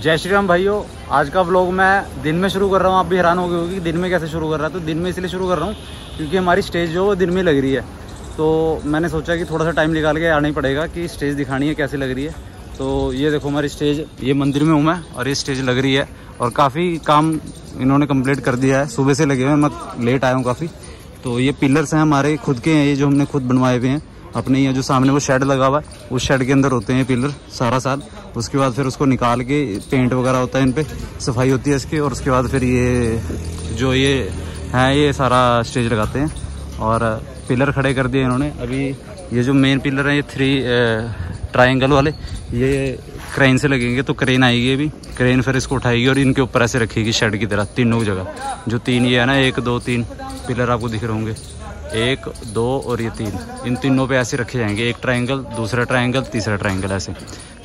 जय श्री राम भाइयों। आज का व्लॉग मैं दिन में शुरू कर रहा हूँ। आप भी हैरान हो गए होगी कि दिन में कैसे शुरू कर रहा है। तो दिन में इसलिए शुरू कर रहा हूँ क्योंकि हमारी स्टेज जो वो दिन में लग रही है। तो मैंने सोचा कि थोड़ा सा टाइम निकाल के आना ही पड़ेगा कि स्टेज दिखानी है कैसे लग रही है। तो ये देखो हमारी स्टेज, ये मंदिर में हूँ मैं और ये स्टेज लग रही है और काफ़ी काम इन्होंने कंप्लीट कर दिया है। सुबह से लगे हुए हैं, मैं लेट आया हूँ काफ़ी। तो ये पिलर्स हैं हमारे खुद के हैं, ये जो हमने खुद बनवाए हुए हैं अपने। ये जो सामने वो शेड लगा हुआ है उस शेड के अंदर होते हैं पिलर सारा साल। उसके बाद फिर उसको निकाल के पेंट वगैरह होता है, इन पे सफाई होती है इसकी। और उसके बाद फिर ये जो ये है ये सारा स्टेज लगाते हैं और पिलर खड़े कर दिए इन्होंने। अभी ये जो मेन पिलर हैं ये 3 ट्रायंगल वाले, ये क्रेन से लगेंगे। तो क्रेन आएगी, अभी क्रेन फिर इसको उठाएगी और इनके ऊपर ऐसे रखेगी शेड की तरह तीनों की जगह। जो 3 ये है ना, 1 2 3 पिलर आपको दिख रहे होंगे, 1 2 और ये 3, इन तीनों पे ऐसे रखे जाएंगे। एक ट्रायंगल, दूसरा ट्रायंगल, तीसरा ट्रायंगल ऐसे।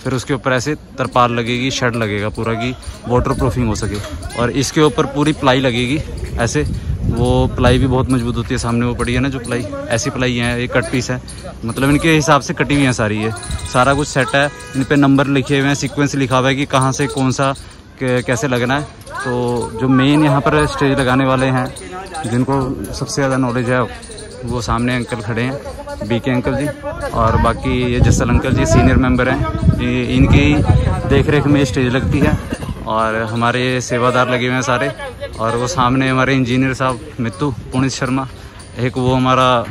फिर उसके ऊपर ऐसे तरपाल लगेगी, शेड लगेगा पूरा की वाटर प्रूफिंग हो सके। और इसके ऊपर पूरी प्लाई लगेगी ऐसे। वो प्लाई भी बहुत मजबूत होती है, सामने वो पड़ी है ना जो प्लाई, ऐसी प्लाई है। ये कट पीस है, मतलब इनके हिसाब से कटी हुई है सारी। ये सारा कुछ सेट है, इन पे नंबर लिखे हुए हैं, सीक्वेंस लिखा हुआ है कि कहाँ से कौन सा कैसे लगना है। तो जो मेन यहाँ पर स्टेज लगाने वाले हैं, जिनको सबसे ज़्यादा नॉलेज है, वो सामने अंकल खड़े हैं, बीके अंकल जी। और बाकी ये जसल अंकल जी सीनियर मेंबर हैं, इनकी देख रेख में स्टेज लगती है। और हमारे सेवादार लगे हुए हैं सारे। और वो सामने हमारे इंजीनियर साहब मित्तू पुनित शर्मा, एक वो हमारा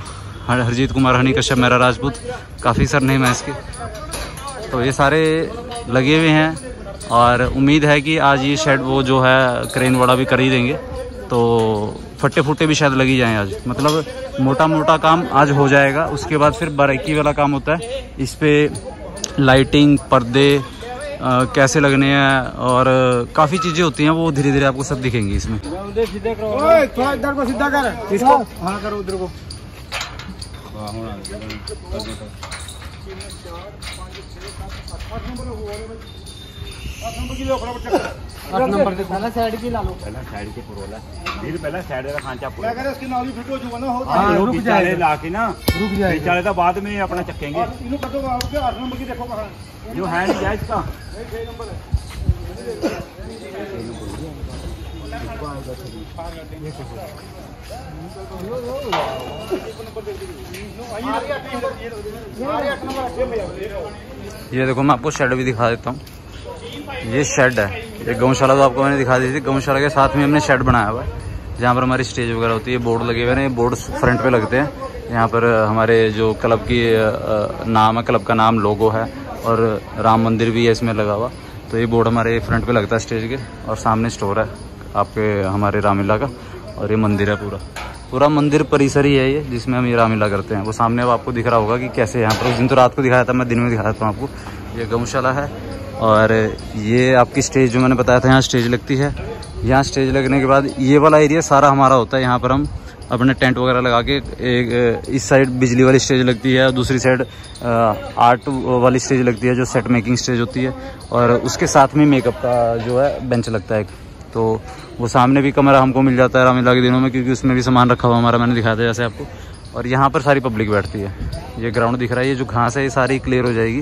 हरजीत कुमार हनी कश्यप मेरा राजपूत, काफ़ी सरनेम है इसके। तो ये सारे लगे हुए हैं और उम्मीद है कि आज ये शेड वो जो है क्रेन वाला भी कर ही देंगे। तो फट्टे फुट्टे भी शायद लगी जाएं आज, मतलब मोटा मोटा काम आज हो जाएगा। उसके बाद फिर बारीकी वाला काम होता है, इस पर लाइटिंग, पर्दे कैसे लगने हैं और काफ़ी चीज़ें होती हैं, वो धीरे धीरे आपको सब दिखेंगी इसमें। इधर को सीधा कर, इसको हाँ करो उधर को। नंबर के पहला साइड की ला लो, पहला साइड के पूरा फिर पहला साइड का खांचा पूरा। मैं इसके नाल भी फिट हो जाऊंगा ना, हो रुक जाए ला के ना, रुक जाए चले तो बाद में अपना चक्केंगे। इनु कटो आपके 8 नंबर की देखो कहां जो है नहीं जाए इसका 6 नंबर है। ये देखो मैं आपको शेड भी दिखा देता हूँ। ये शेड है, ये गौशाला तो आपको मैंने दिखा दी थी। गौशाला के साथ में हमने शेड बनाया हुआ है जहाँ पर हमारी स्टेज वगैरह होती है। बोर्ड लगे हुए हैं, ये बोर्ड फ्रंट पे लगते हैं। यहाँ पर हमारे जो क्लब की नाम है, क्लब का नाम, लोगो है और राम मंदिर भी है इसमें लगा हुआ। तो ये बोर्ड हमारे फ्रंट पे लगता है स्टेज के। और सामने स्टोर है आपके हमारे रामलीला का। और ये मंदिर है, पूरा मंदिर परिसर ही है ये, जिसमें हम ये रामलीला करते हैं। वो सामने अब आपको दिख रहा होगा कि कैसे यहाँ पर, उस दिन तो रात को दिखाया था, मैं दिन में दिखाता हूँ आपको। ये गौशाला है और ये आपकी स्टेज जो मैंने बताया था, यहाँ स्टेज लगती है। यहाँ स्टेज लगने के बाद ये वाला एरिया सारा हमारा होता है। यहाँ पर हम अपने टेंट वगैरह लगा के, एक इस साइड बिजली वाली स्टेज लगती है और दूसरी साइड आर्ट वाली स्टेज लगती है जो सेट मेकिंग स्टेज होती है। और उसके साथ में मेकअप का जो है बेंच लगता है। तो वो सामने भी कमरा हमको मिल जाता है रामलीला के दिनों में, क्योंकि उसमें भी सामान रखा हुआ हमारा, मैंने दिखाया था जैसे आपको। और यहाँ पर सारी पब्लिक बैठती है। ये ग्राउंड दिख रहा है, ये जो घास है ये सारी क्लियर हो जाएगी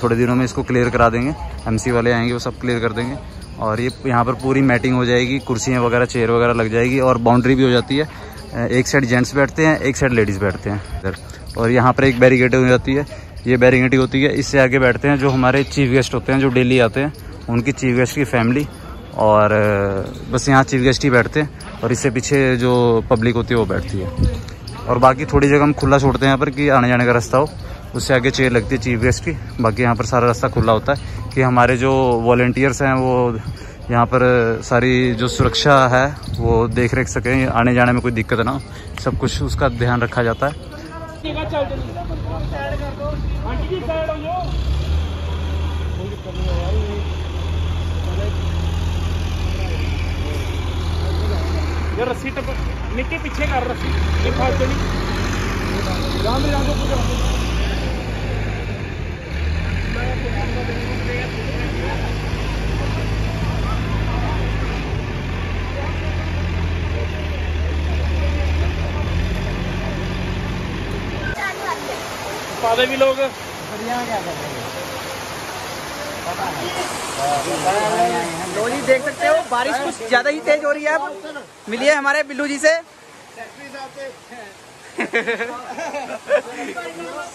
थोड़े दिनों में। इसको क्लियर करा देंगे, एमसी वाले आएंगे वो सब क्लियर कर देंगे। और ये यहाँ पर पूरी मैटिंग हो जाएगी, कुर्सियाँ वगैरह, चेयर वगैरह लग जाएगी। और बाउंड्री भी हो जाती है, एक साइड जेंट्स बैठते हैं, एक साइड लेडीज़ बैठते हैं इधर। और यहाँ पर एक बैरिकेडिंग हो जाती है, ये बैरिकेडिंग होती है। इससे आगे बैठते हैं जो हमारे चीफ गेस्ट होते हैं, जो डेली आते हैं, उनकी चीफ गेस्ट की फैमिली। और बस यहाँ चीफ गेस्ट ही बैठते हैं और इससे पीछे जो पब्लिक होती है वो बैठती है। और बाकी थोड़ी जगह हम खुला छोड़ते हैं यहाँ पर कि आने जाने का रास्ता हो। उससे आगे चेयर लगती है चीफ गेस्ट की। बाकी यहाँ पर सारा रास्ता खुला होता है कि हमारे जो वॉलंटियर्स हैं वो यहाँ पर सारी जो सुरक्षा है वो देख रेख सकें, आने जाने में कोई दिक्कत ना हो, सब कुछ उसका ध्यान रखा जाता है। रस्सी निक्के पीछे कर, रस्सी ये फालतू नहीं राम राम को पूजा। पादे भी लोग बढ़िया क्या कर रहे हैं। लो जी देख सकते हो बारिश कुछ ज्यादा ही तेज हो रही है। अब मिलिए हमारे बिल्लू जी से।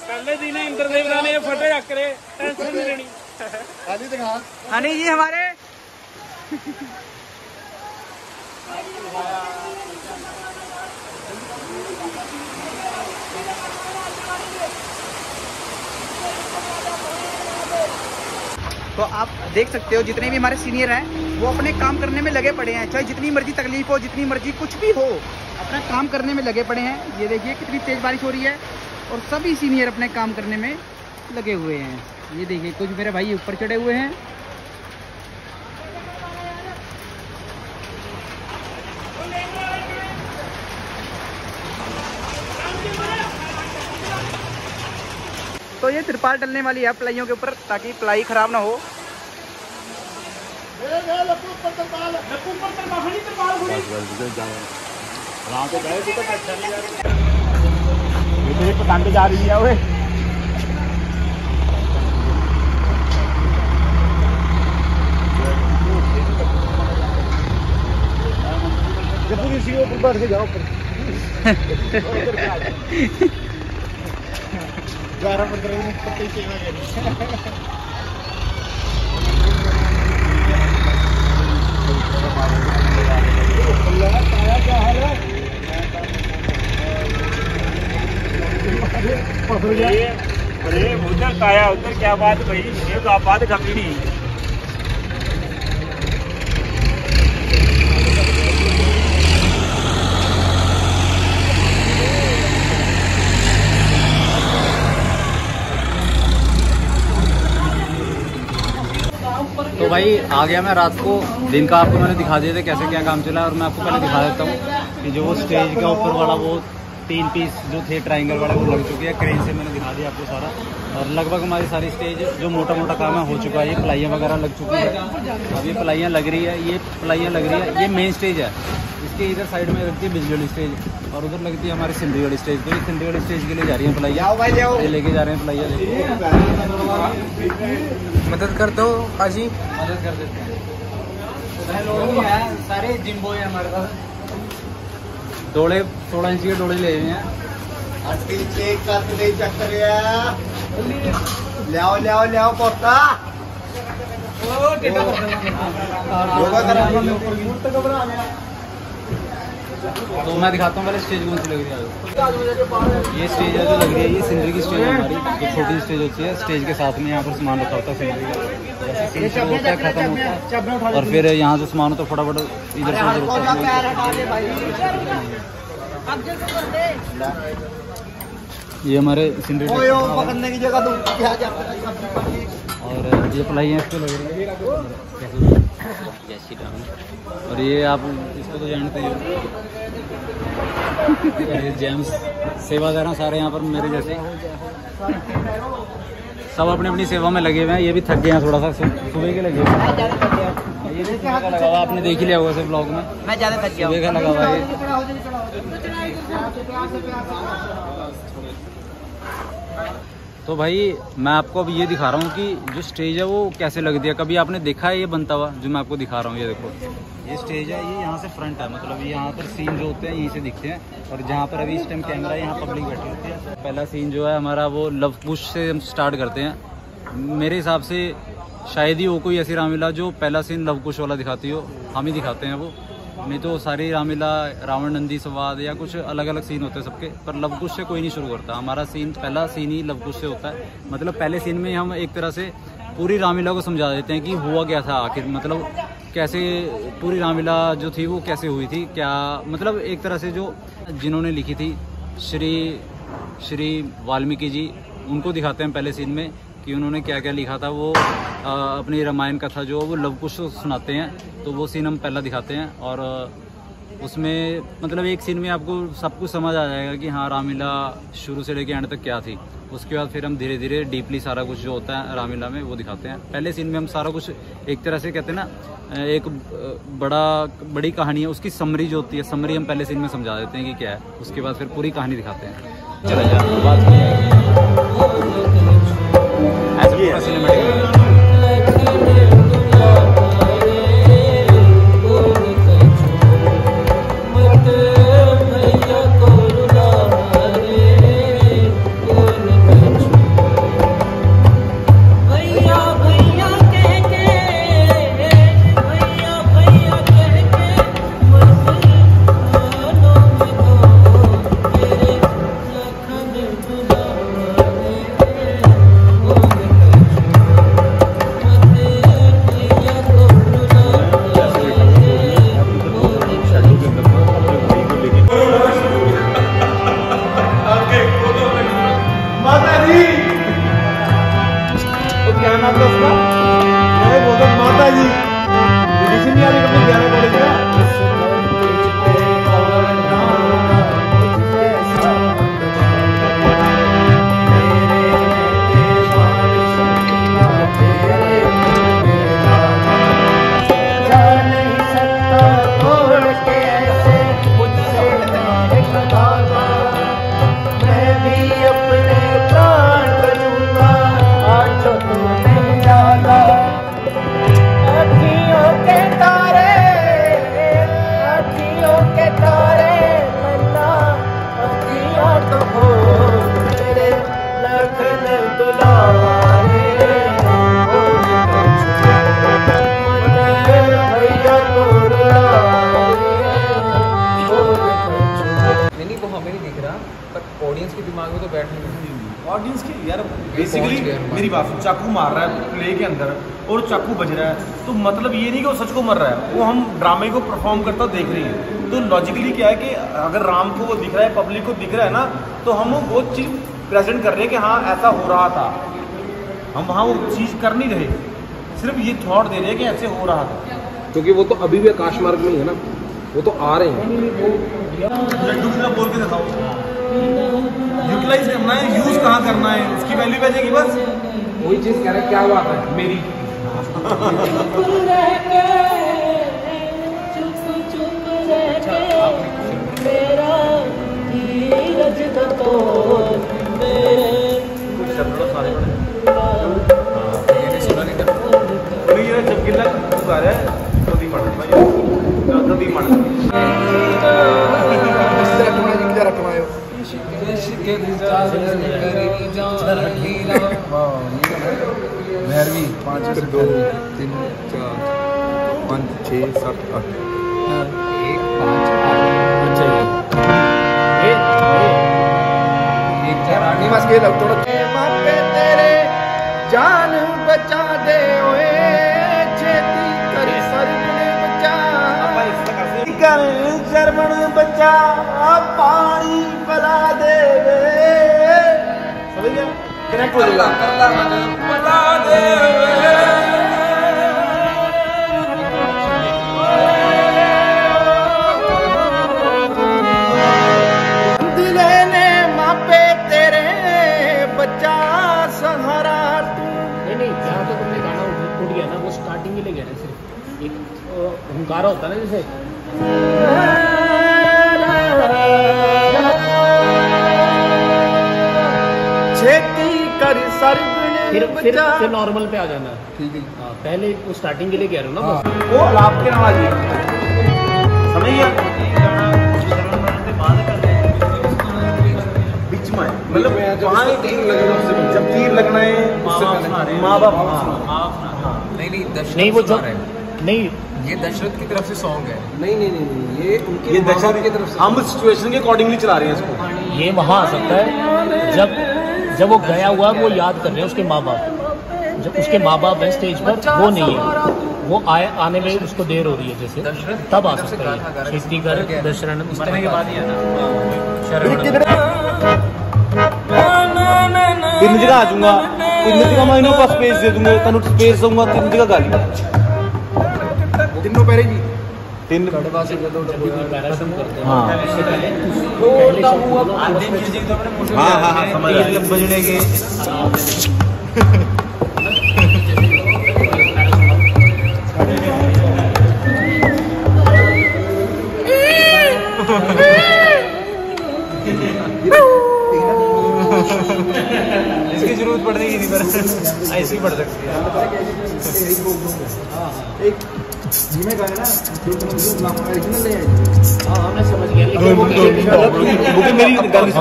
पहले दिन इंद्रदेव ने फटे करे टेंशन नहीं लेनी। हनी जी हमारे तो आप देख सकते हो जितने भी हमारे सीनियर हैं वो अपने काम करने में लगे पड़े हैं, चाहे जितनी मर्जी तकलीफ हो, जितनी मर्जी कुछ भी हो, अपना काम करने में लगे पड़े हैं। ये देखिए कितनी तेज बारिश हो रही है और सभी सीनियर अपने काम करने में लगे हुए हैं। ये देखिए कुछ मेरे भाई ऊपर चढ़े हुए हैं। तो ये तिरपाल डलने वाली है प्लाइयों के ऊपर ताकि प्लाई खराब ना हो। पतंग जा रही है वे बैठ के जाओ 11-15 मिनट पत्ते सेवा क्या हाल है? अरे उधर काया उधर क्या बात भाई, ये तो आप बात कभी नहीं। तो भाई आ गया मैं रात को। दिन का आपको मैंने दिखा दिया था कैसे क्या काम चला है, और मैं आपको पहले दिखा देता हूँ कि जो वो स्टेज का ऊपर वाला वो 3 पीस जो थे ट्रायंगल वाले वो लग चुके हैं। क्रेन से मैंने दिखा दिया आपको सारा, और लगभग हमारी सारी स्टेज जो मोटा मोटा काम है हो चुका है। ये प्लाइयाँ वगैरह लग चुकी है, अब ये प्लाइयाँ लग रही है, ये प्लाइयाँ लग रही है। ये मेन स्टेज है, इसके इधर साइड में लगती है बिजली वाली स्टेज और उधर लगती है हमारी सिंधी वाली स्टेज। तो ये सिंधी वाली स्टेज के लिए जा रही है प्लाइयाँ, ये लेके जा रहे हैं प्लाइयाँ। मदद कर दो काजी, मदद कर देते हैं। सारे जिम्बो है हमारे पास। डोले 16 इंच के डोले ले हुए हैं। ले पोता तो मैं दिखाता हूँ पहले स्टेज कौन सी लग रही है। ये स्टेज है जो लग रही है, ये सिंदरी की स्टेज है हमारी, जो छोटी स्टेज होती है। स्टेज के साथ में यहाँ पर सामान रखा होता है सिंदरी का, जैसे सीन शुरू होता है खत्म होता है, और फिर यहाँ से सामान होता है फटाफट इधर से। ये हमारे सिंदरी पकड़ने की जगह और ये प्लाइयाँ इस पर लग रही है। और ये आप इसको तो जानते ही हो, ये जेम्स सेवादार सारे यहाँ पर मेरे जैसे सब अपनी अपनी सेवा में लगे हुए हैं। ये भी थक गए हैं थोड़ा सा, सुबह के लगे हुए हैं। ये भी सुबह का लगा हुआ, आपने देख ही लिया होगा सब ब्लॉग में। मैं ज्यादा थक गया, सुबह का लगा हुआ है। तो भाई मैं आपको अब ये दिखा रहा हूँ कि जो स्टेज है वो कैसे लगती है। कभी आपने देखा है ये बनता हुआ, जो मैं आपको दिखा रहा हूँ। ये देखो, ये स्टेज है, ये यहाँ से फ्रंट है, मतलब यहाँ पर सीन जो होते हैं यहीं से दिखते हैं। और जहाँ पर अभी इस टाइम कैमरा है, यहाँ पब्लिक बैठी होती है। पहला सीन जो है हमारा वो लव कुश से हम स्टार्ट करते हैं। मेरे हिसाब से शायद ही वो कोई ऐसी रामलीला जो पहला सीन लव कुश वाला दिखाती हो, हम ही दिखाते हैं वो। नहीं तो सारी रामलीला रावण नंदी संवाद या कुछ अलग अलग सीन होते हैं सबके, पर लव कुश से कोई नहीं शुरू करता। हमारा सीन पहला सीन ही लव कुश से होता है। मतलब पहले सीन में हम एक तरह से पूरी रामलीला को समझा देते हैं कि हुआ क्या था आखिर, मतलब कैसे पूरी रामलीला जो थी वो कैसे हुई थी, क्या मतलब एक तरह से जो जिन्होंने लिखी थी श्री वाल्मीकि जी, उनको दिखाते हैं पहले सीन में कि उन्होंने क्या क्या लिखा था। वो अपनी रामायण कथा जो वो लव कुश सुनाते हैं, तो वो सीन हम पहला दिखाते हैं। और उसमें मतलब एक सीन में आपको सब कुछ समझ आ जाएगा कि हाँ रामलीला शुरू से लेकर एंड तक क्या थी। उसके बाद फिर हम धीरे धीरे डीपली सारा कुछ जो होता है रामलीला में वो दिखाते हैं। पहले सीन में हम सारा कुछ एक तरह से कहते हैं ना, एक बड़ी कहानी है, उसकी समरी जो होती है, समरी हम पहले सीन में समझा देते हैं कि क्या है। उसके बाद फिर पूरी कहानी दिखाते हैं। चला जाए बात ऐसे पूरा सिनेमैटिक ऑडियंस के दिमाग में तो बैठने ऑडियंस की यार बेसिकली मेरी बात सुन, चाकू मार रहा है प्ले के अंदर और चाकू बज रहा है, तो मतलब ये नहीं कि वो सच को मर रहा है, वो हम ड्रामे को परफॉर्म करता देख रही है। तो लॉजिकली क्या है कि अगर राम को वो दिख रहा है, पब्लिक को दिख रहा है ना, तो हम वो चीज़ प्रेजेंट कर रहे हैं कि हाँ ऐसा हो रहा था। हम वहाँ वो चीज़ कर नहीं रहे, सिर्फ ये थॉट दे रहे हैं कि ऐसे हो रहा था, क्योंकि वो तो अभी भी आकाश मार्ग में ही है ना, वो तो आ रहे हैं। लड्डू की तरह बोल के दिखाओ, यूटिलाइज करना है, यूज कहाँ करना है, उसकी वैल्यू बचेगी बस। वही चीज़ कह रहे हैं, क्या बात है मेरी जब गिला गा रहा है कभी मर कभी मर भैरवी 5 2 3 4 5 6 7 8 1 5 8 के लग थोड़ा मापे तेरे जान बचा दे ओए छेती कर सरवन बचा कर सरवन बचा पानी पिला दे समझ गया कनेक्ट हो जाएगा पिला दे स्टार्टिंग के लिए गया सिर्फ एक हुंकारा होता है ना, जैसे छेती कर फिर नॉर्मल पे आ जाना। ठीक है, पहले वो स्टार्टिंग के लिए कह रहे हो ना, वो आपके आवाज समझ गया बीच में, मतलब वहाँ जब तीर लगना है माँ बाप नहीं वो जो नहीं ये दशरथ की तरफ से सॉन्ग है। नहीं ये उनके दशरथ की तरफ से, हम सिचुएशन के अकॉर्डिंगली चला रहे हैं इसको। ये वहाँ आ सकता है जब वो गया हुआ वो याद कर रहे हैं उसके माँ बाप, जब उसके माँ बाप है स्टेज पर वो नहीं है, वो आने में उसको देर हो रही है जैसे, तब आ सकता है खेती कर दशरथ इस तरह के बाद ही है ना। तीन जगह आ जाऊंगा, तीन जगह मैं इन्हों का स्पेस दे दूंगा, तनु स्पेस दूंगा, तीन जगह गाली तीनों पैरे जी तीन हाँ बजने के इसकी जरूरत पड़ने की नहीं, पर ऐसी पड़ सकती है। एक में गए ना जो ओरिजिनल ले आए। हाँ मैं समझ गया, लेकिन वो मेरी गल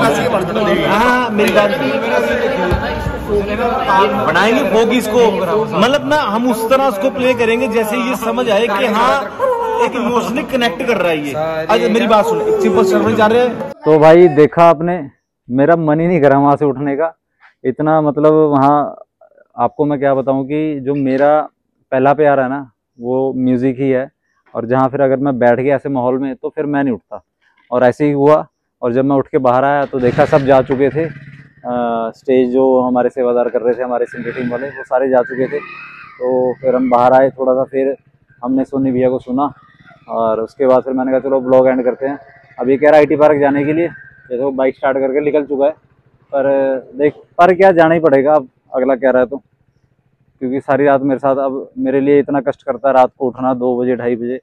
हाँ मेरी बात बनाएंगे फोक इसको, मतलब ना हम उस तरह उसको प्ले करेंगे जैसे ये समझ आए कि हाँ एक इमोशनली कनेक्ट कर रहा है ये। आज मेरी बात सुन, सिंपल शर्मा जा रहे हैं तो भाई देखा आपने, मेरा मन ही नहीं करा वहाँ से उठने का। इतना मतलब वहाँ आपको मैं क्या बताऊँ कि जो मेरा पहला प्यार है ना वो म्यूज़िक ही है, और जहाँ फिर अगर मैं बैठ गया ऐसे माहौल में तो फिर मैं नहीं उठता, और ऐसे ही हुआ। और जब मैं उठ के बाहर आया तो देखा सब जा चुके थे, स्टेज जो हमारे सेवादार कर रहे थे, हमारे सिंगर टीम वाले, वो सारे जा चुके थे। तो फिर हम बाहर आए, थोड़ा सा फिर हमने सोनी भैया को सुना, और उसके बाद फिर मैंने कहा चलो ब्लॉग एंड करते हैं। अभी कह रहा IT पार्क जाने के लिए, जैसे वो बाइक स्टार्ट करके निकल चुका है, पर देख पर क्या जाना ही पड़ेगा अब, अगला कह रहा है तो, क्योंकि सारी रात मेरे साथ अब मेरे लिए इतना कष्ट करता है रात को उठना 2 बजे 2:30 बजे,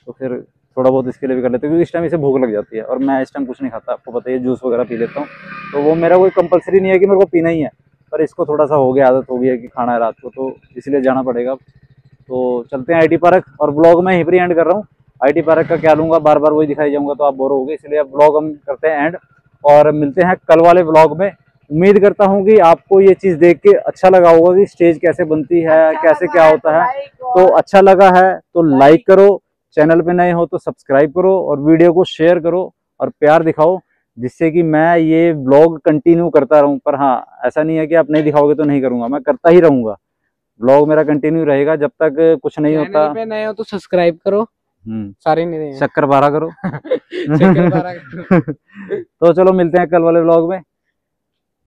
तो फिर थोड़ा बहुत इसके लिए भी कर लेते हैं, क्योंकि इस टाइम इसे भूख लग जाती है और मैं इस टाइम कुछ नहीं खाता, आपको पता है, जूस वगैरह पी लेता हूँ। तो वो मेरा कोई कंपलसरी नहीं है कि मेरे को पीना ही है, पर इसको थोड़ा सा हो गया, आदत हो गई है कि खाना है रात को, तो इसलिए जाना पड़ेगा। तो चलते हैं IT पार्क, और ब्लॉग मैं यहीं पर एंड कर रहा हूँ। IT पार्क का क्या लूँगा, बार बार वही दिखाई जाऊँगा तो आप बोर हो गए, इसलिए अब ब्लॉग हम करते हैं एंड, और मिलते हैं कल वाले ब्लॉग में। उम्मीद करता हूँ कि आपको ये चीज़ देख के अच्छा लगा होगा कि स्टेज कैसे बनती है, कैसे क्या होता है। तो अच्छा लगा है तो लाइक करो, चैनल पे नए हो तो सब्सक्राइब करो, और वीडियो को शेयर करो और प्यार दिखाओ, जिससे कि मैं ये ब्लॉग कंटिन्यू करता रहूं। पर हाँ, ऐसा नहीं है कि आप नहीं दिखाओगे तो नहीं करूंगा, मैं करता ही रहूंगा, ब्लॉग मेरा कंटिन्यू रहेगा जब तक कुछ नहीं होता। चैनल पे नए हो तो सब्सक्राइब करो, सारे नहीं शक्कर 12 करो। शक्कर 12 करो। तो चलो मिलते हैं कल वाले ब्लॉग में।